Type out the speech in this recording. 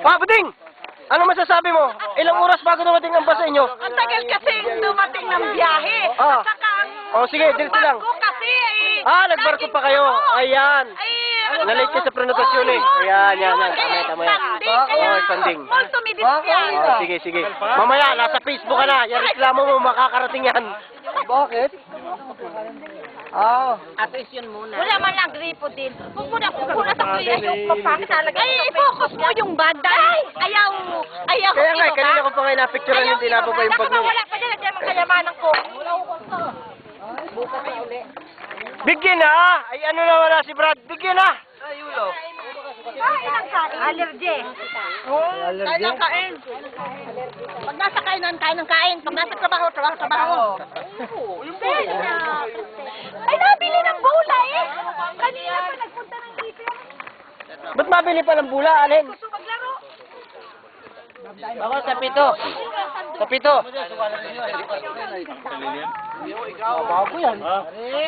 Buding! Ano masasabi mo? Ilang oras bago dumating ang bus sa inyo? Ang tagal kasi dumating ng biyahe. Ah. At saka ang Sige, diretso lang. barko kasi Nagbarko pa kayo. Ayan. Nalate kayo sa prenotasyon eh. Ayan. Tama yan. Expanding. Multo midis yan. Sige. Mamaya, nasa Facebook ka na. Yung reklamo mo, makakarating yan. Bakit? Attention muna. Wala man lang gripo din. Huwag mo na sa kuya yung papakit talaga. I-focus mo yung banda. Ayaw. Kaya nga, kanina ko pa ngayon napicturean yung tinapa pa yung bag mo. Wala pa din, nandiyan ang kayamanan ko. Bukas na uli. Bigyan na! Ay ano naman na si Brad? Bigyan na! Kain ang kain. Allergy. Kain ang kain. Pag nasa kainan, kain ng kain. Pag nasa trabaho, trabaho. Ay, nabili ng bola eh. Kanina pa nagpunta ng ipin. Ba't mabili pa ng bula, Alin? Gusto maglaro. Ako sa pito. Sa pito. Bago yan.